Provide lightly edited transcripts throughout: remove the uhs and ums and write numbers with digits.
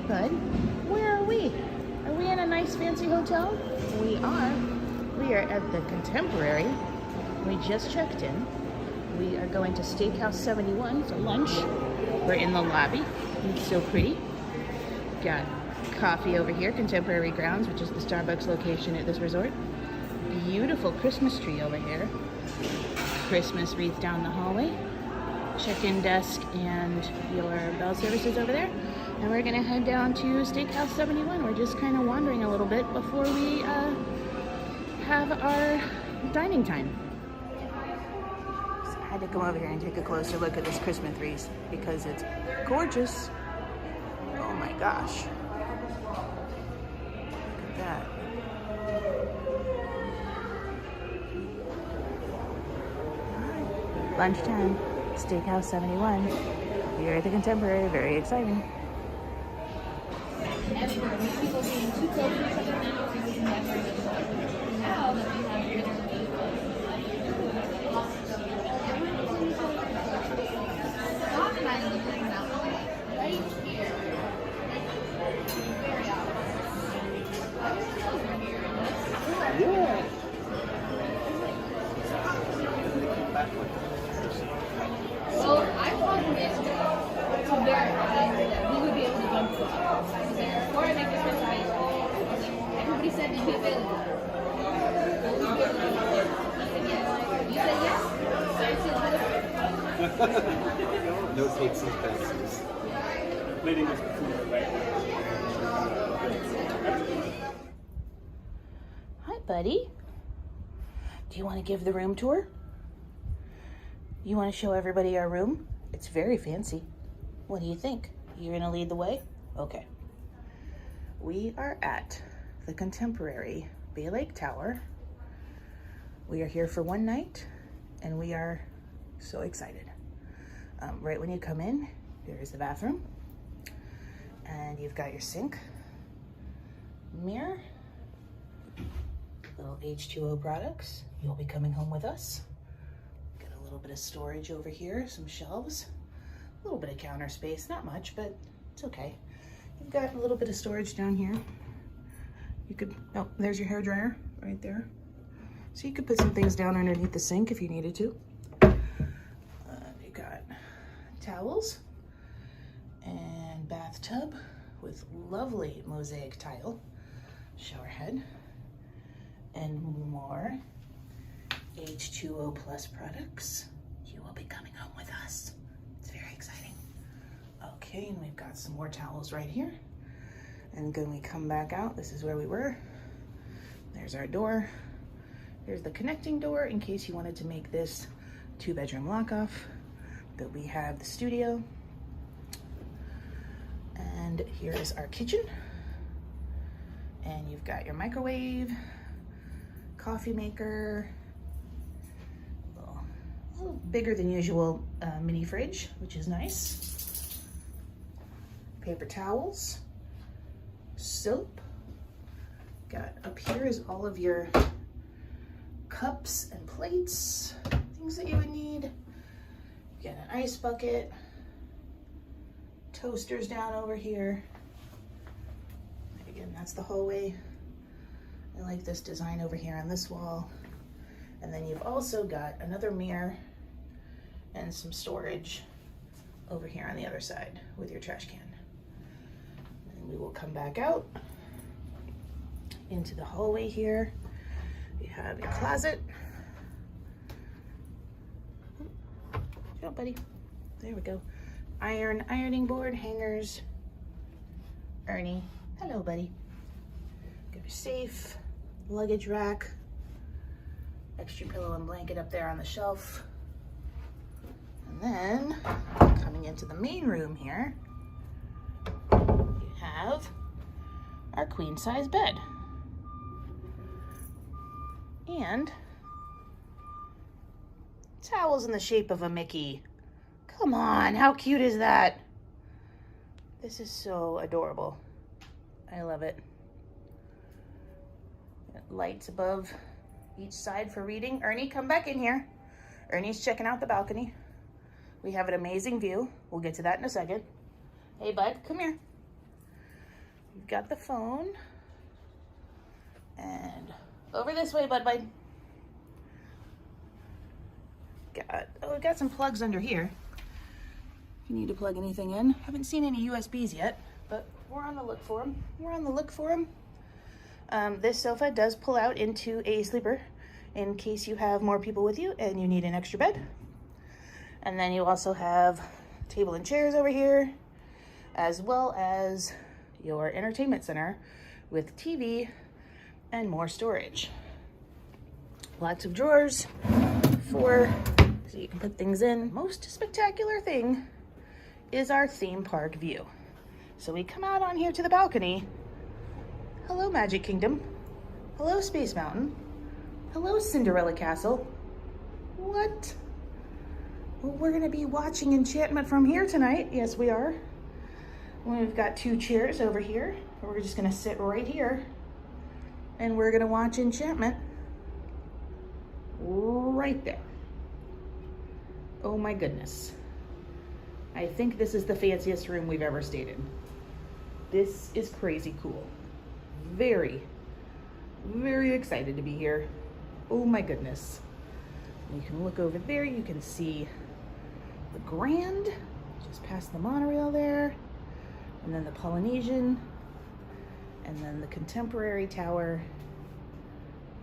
bud. Where are we? Are we in a nice fancy hotel? We are. We are at the Contemporary. We just checked in. We are going to Steakhouse 71 for lunch. We're in the lobby. It's so pretty. Got coffee over here, Contemporary Grounds, which is the Starbucks location at this resort. Beautiful Christmas tree over here. Christmas wreath down the hallway. Check-in desk and your bell services over there. And we're gonna head down to Steakhouse 71. We're just kind of wandering a little bit before we have our dining time. So I had to come over here and take a closer look at this Christmas wreath because it's gorgeous. Oh my gosh. Look at that. All right. Lunchtime, Steakhouse 71. Here at the Contemporary, very exciting. So I called him yesterday to verify that we would be able to jump before I make this reservation. Everybody said they'd be available. You said yes? So I said No takes and passes. Meeting is before, right? Hi, buddy. Do you want to give the room tour? You want to show everybody our room? It's very fancy. What do you think? You're going to lead the way? Okay. We are at the Contemporary Bay Lake Tower. We are here for one night, and we are so excited. Right when you come in, there's the bathroom, and you've got your sink, mirror, little H2O products. You'll be coming home with us. Got a little bit of storage over here, some shelves, a little bit of counter space, not much, but it's okay. You've got a little bit of storage down here. You could, oh, there's your hair dryer right there. So you could put some things down underneath the sink if you needed to. You got towels and bathtub with lovely mosaic tile, shower head, and more H2O plus products. You will be coming home with us. It's very exciting. Okay, and we've got some more towels right here. And when we come back out, this is where we were. There's our door. There's the connecting door in case you wanted to make this 2-bedroom lock-off. But we have the studio. And here is our kitchen. And you've got your microwave, coffee maker, a little bigger than usual mini fridge, which is nice. Paper towels, soap. Got up here is all of your cups and plates, things that you would need. You got an ice bucket, toasters down over here. Again, that's the hallway. I like this design over here on this wall. And then you've also got another mirror and some storage over here on the other side with your trash can. And we will come back out into the hallway here. You have your closet. Jump, buddy. There we go. Ironing board, hangers. Ernie. Hello, buddy. Got your safe, luggage rack, extra pillow and blanket up there on the shelf. And then, coming into the main room here, you have our queen size bed. And towels in the shape of a Mickey. Come on, how cute is that? This is so adorable. I love it. Lights above each side for reading. Ernie, come back in here. Ernie's checking out the balcony. We have an amazing view. We'll get to that in a second. Hey, bud, come here. You've got the phone. And over this way, bud. We've got some plugs under here. If you need to plug anything in. Haven't seen any USBs yet, but we're on the look for them. This sofa does pull out into a sleeper in case you have more people with you and you need an extra bed. And then you also have table and chairs over here, as well as your entertainment center with TV and more storage. Lots of drawers so you can put things in. Most spectacular thing is our theme park view. So we come out on here to the balcony. Hello, Magic Kingdom. Hello, Space Mountain. Hello, Cinderella Castle. What? Well, we're gonna be watching Enchantment from here tonight. Yes, we are. We've got 2 chairs over here. We're just gonna sit right here and we're gonna watch Enchantment right there. Oh my goodness. I think this is the fanciest room we've ever stayed in. This is crazy cool. Very, very excited to be here. Oh my goodness. You can look over there, you can see the Grand, just past the monorail there, and then the Polynesian, and then the Contemporary Tower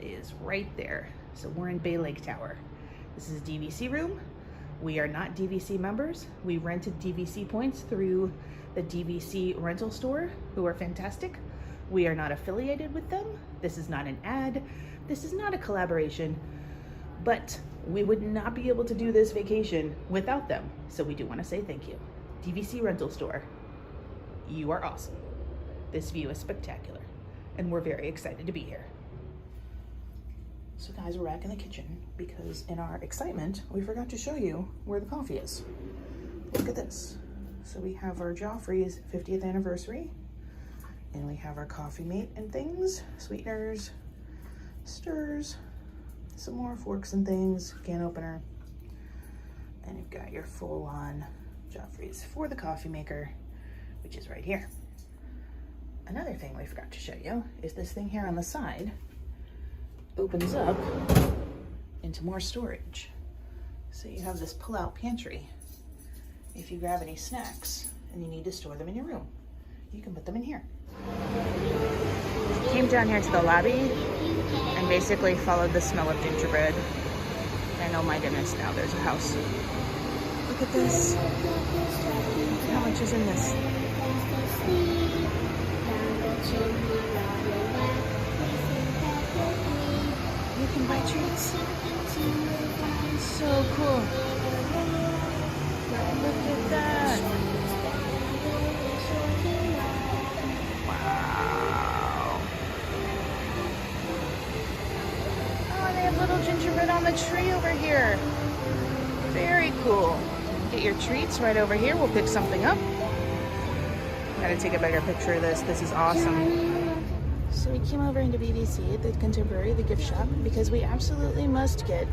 is right there. So we're in Bay Lake Tower. This is a DVC room. We are not DVC members. We rented DVC points through the DVC rental store, who are fantastic. We are not affiliated with them. This is not an ad. This is not a collaboration, but we would not be able to do this vacation without them. So we do want to say thank you. DVC rental store, you are awesome. This view is spectacular and we're very excited to be here. So guys, we're back in the kitchen because in our excitement, we forgot to show you where the coffee is. Look at this. So we have our Joffrey's 50th anniversary, and we have our coffee mate and things, sweeteners, stirs, some more forks and things, can opener, and you've got your full-on Joffrey's for the coffee maker, which is right here. Another thing we forgot to show you is this thing here on the side opens up into more storage. So you have this pull-out pantry. If you grab any snacks and you need to store them in your room, you can put them in here. Came down here to the lobby and basically followed the smell of gingerbread. And oh my goodness, now there's a house. Look at this. How much is in this? You can buy treats. So cool. Look at that. Wow. Oh, they have little gingerbread on the tree over here. Very cool. Get your treats right over here. We'll pick something up. Gotta take a better picture of this. This is awesome. So we came over into BVC, the Contemporary, the gift shop, because we absolutely must get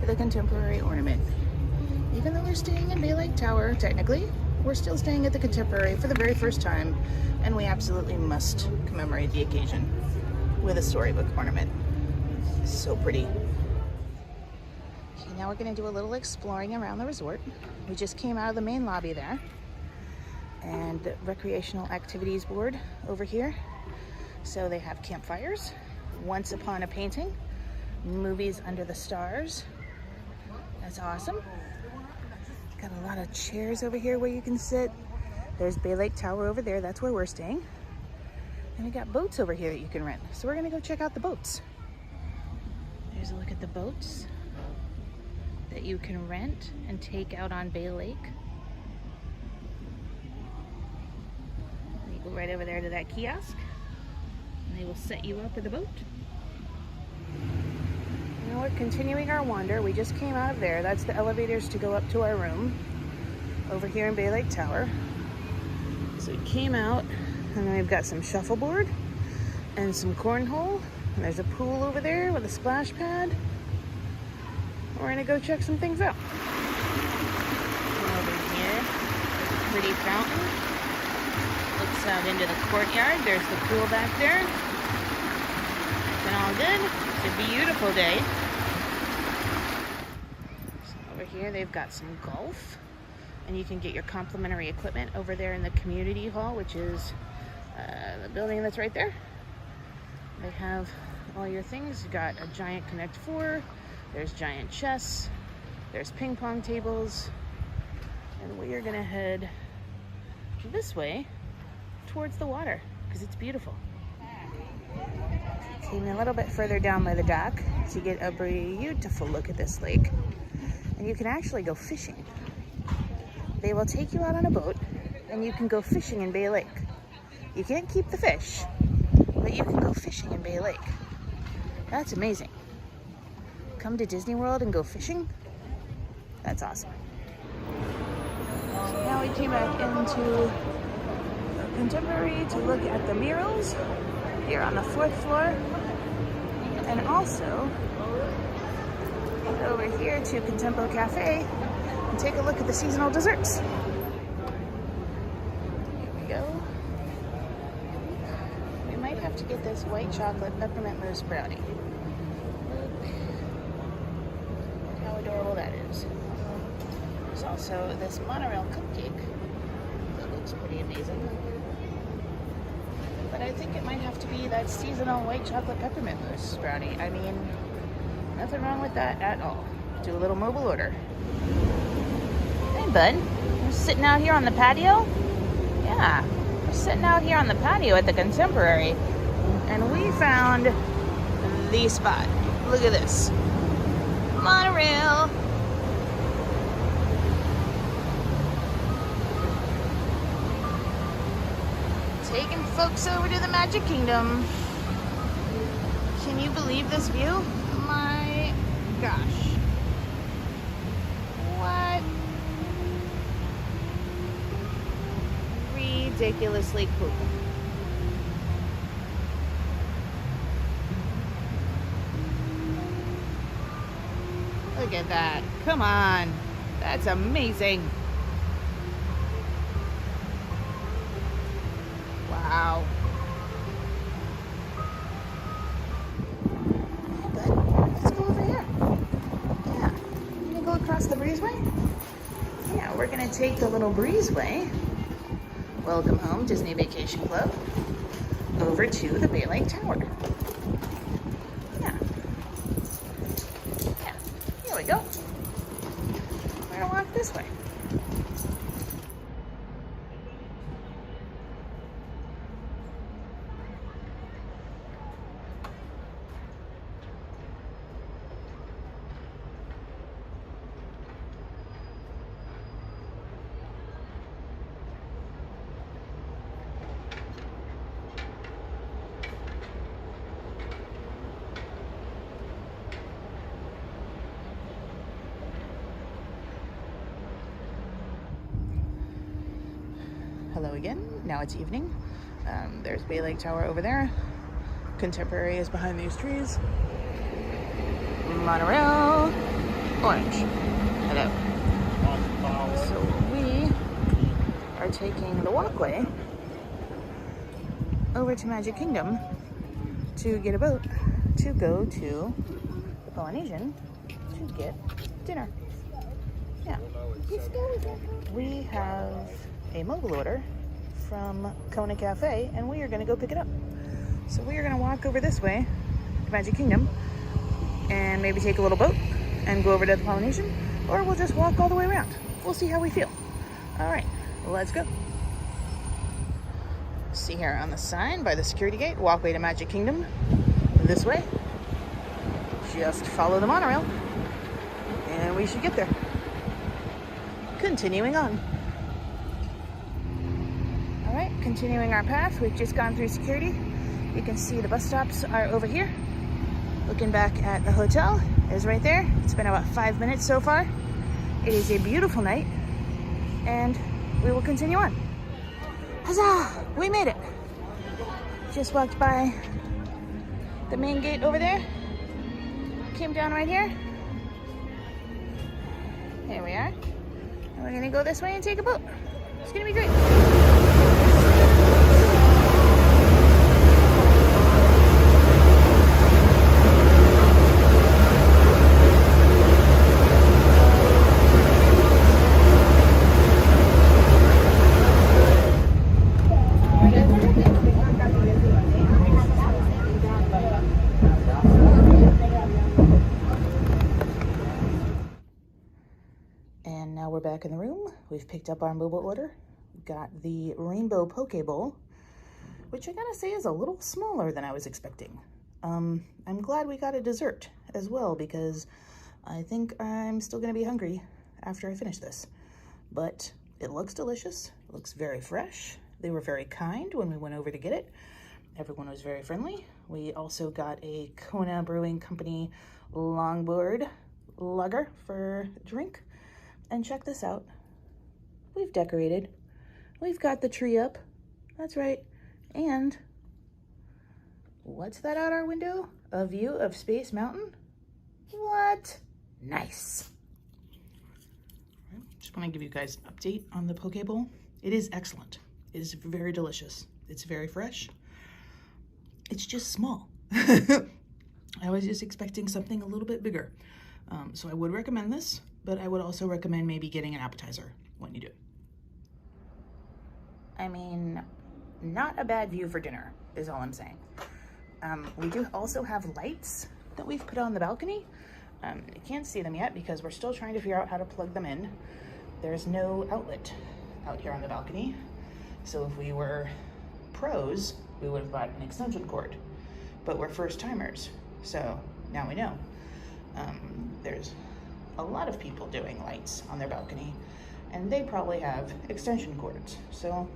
the Contemporary ornament. Even though we're staying in Bay Lake Tower, technically, we're still staying at the Contemporary for the very first time, and we absolutely must commemorate the occasion with a storybook ornament. So pretty. Okay, now we're gonna do a little exploring around the resort. We just came out of the main lobby there, and recreational activities board over here. So they have campfires, Once Upon a Painting, movies under the stars. That's awesome. Got a lot of chairs over here where you can sit. There's Bay Lake Tower over there. That's where we're staying. And we got boats over here that you can rent. So we're gonna go check out the boats. There's a look at the boats that you can rent and take out on Bay Lake. You go right over there to that kiosk and they will set you up with a boat. Now we're continuing our wander. We just came out of there. That's the elevators to go up to our room over here in Bay Lake Tower. So we came out and then we've got some shuffleboard and some cornhole. And there's a pool over there with a splash pad. We're gonna go check some things out. And over here, pretty fountain. Looks us out into the courtyard. There's the pool back there. Looking all good. It's a beautiful day. So over here they've got some golf. And you can get your complimentary equipment over there in the community hall, which is the building that's right there. They have all your things. You got a giant Connect 4. There's giant chess. There's ping pong tables. And we are gonna head this way towards the water because it's beautiful. Came a little bit further down by the dock to get a beautiful look at this lake. And you can actually go fishing. They will take you out on a boat and you can go fishing in Bay Lake. You can't keep the fish, but you can go fishing in Bay Lake. That's amazing. Come to Disney World and go fishing? That's awesome. So now we came back into Contemporary to look at the murals here on the 4th floor. And also head over here to Contempo Cafe and take a look at the seasonal desserts. Here we go. We might have to get this white chocolate peppermint mousse brownie. Look how adorable that is. There's also this monorail cupcake that looks pretty amazing. But I think it might have to be that seasonal white chocolate peppermint mousse brownie. I mean, nothing wrong with that at all. Do a little mobile order. Hey, bud. You're sitting out here on the patio? Yeah. We're sitting out here on the patio at the Contemporary. And we found the spot. Look at this. Monorail. Taking folks over to the Magic Kingdom. Can you believe this view? My gosh. What? Ridiculously cool. Look at that. Come on. That's amazing. Wow. But let's go over here. Yeah. Gonna go across the breezeway? Yeah, we're gonna take the little breezeway. Welcome home, Disney Vacation Club. Over to the Bay Lake Tower. Yeah. Yeah. Here we go. We're gonna walk this way. Hello again. Now it's evening. There's Bay Lake Tower over there. Contemporary is behind these trees. Monorail. Orange. Hello. So we are taking the walkway over to Magic Kingdom to get a boat to go to the Polynesian to get dinner. Yeah. We have a mobile order from Kona Cafe and we are going to go pick it up. So we are going to walk over this way to Magic Kingdom and maybe take a little boat and go over to the Polynesian, or we'll just walk all the way around. We'll see how we feel. All right, let's go. See here on the sign by the security gate, walkway to Magic Kingdom. This way. Just follow the monorail and we should get there. Continuing on. All right, continuing our path. We've just gone through security. You can see the bus stops are over here. Looking back at the hotel is right there. It's been about 5 minutes so far. It is a beautiful night and we will continue on. Huzzah! We made it. Just walked by the main gate over there. Came down right here. Here we are. And we're gonna go this way and take a boat. It's gonna be great. back in the room. We've picked up our mobile order. Got the rainbow poke bowl, which I gotta say is a little smaller than I was expecting. I'm glad we got a dessert as well, because I think I'm still gonna be hungry after I finish this. But it looks delicious, it looks very fresh. They were very kind when we went over to get it. Everyone was very friendly. We also got a Kona Brewing Company longboard lager for drink. And check this out. We've decorated. We've got the tree up. That's right. And what's that out our window? A view of Space Mountain? What? Nice. Just want to give you guys an update on the poke bowl. It is excellent. It is very delicious. It's very fresh. It's just small. I was just expecting something a little bit bigger. So I would recommend this, but I would also recommend maybe getting an appetizer when you do. I mean, not a bad view for dinner is all I'm saying. We do also have lights that we've put on the balcony. You can't see them yet because we're still trying to figure out how to plug them in. There's no outlet out here on the balcony. So if we were pros, we would have bought an extension cord, but we're first timers. So now we know. There's a lot of people doing lights on their balcony, and they probably have extension cords. So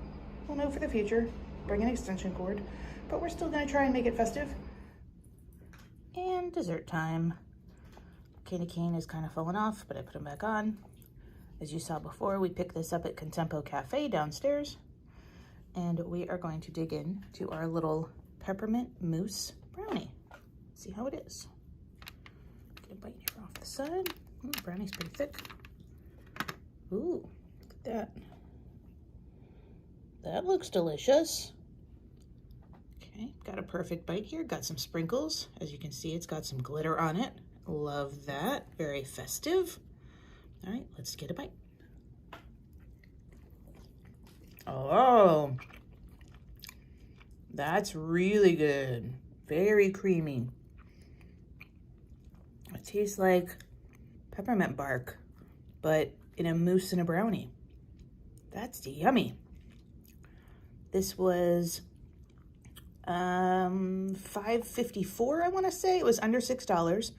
we'll know for the future, bring an extension cord, but we're still gonna try and make it festive. And dessert time. Candy cane is kind of falling off, but I put them back on. As you saw before, we picked this up at Contempo Cafe downstairs, and we are going to dig in to our little peppermint mousse brownie. See how it is. Get a bite here off the side. Ooh, brownie's pretty thick. Ooh, look at that. That looks delicious. Okay, got a perfect bite here. Got some sprinkles. As you can see, it's got some glitter on it. Love that. Very festive. All right, let's get a bite. Oh, that's really good. Very creamy. It tastes like peppermint bark, but in a mousse and a brownie. That's yummy. This was $5.54, I want to say. It was under $6,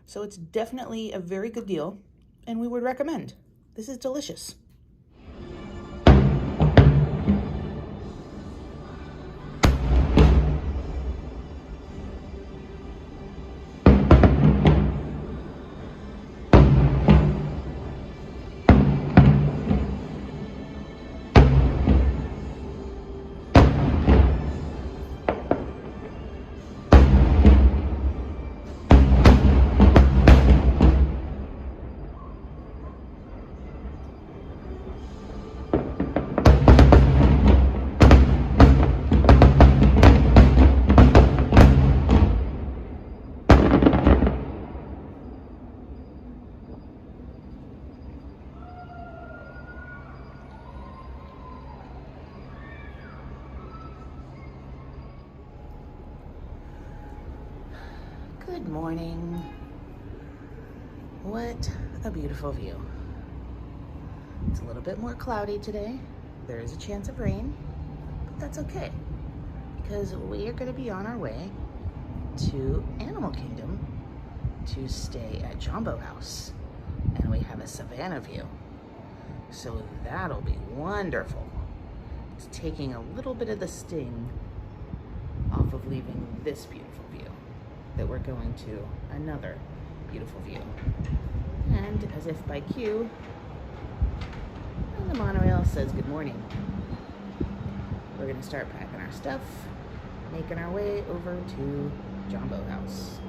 so it's definitely a very good deal, and we would recommend. This is delicious. Good morning. What a beautiful view. It's a little bit more cloudy today. There is a chance of rain, but that's okay, because we are going to be on our way to Animal Kingdom to stay at Jumbo House, and we have a savannah view, so that'll be wonderful. It's taking a little bit of the sting off of leaving this beautiful view, that we're going to another beautiful view. And as if by cue, the monorail says good morning. We're gonna start packing our stuff, making our way over to Jumbo House.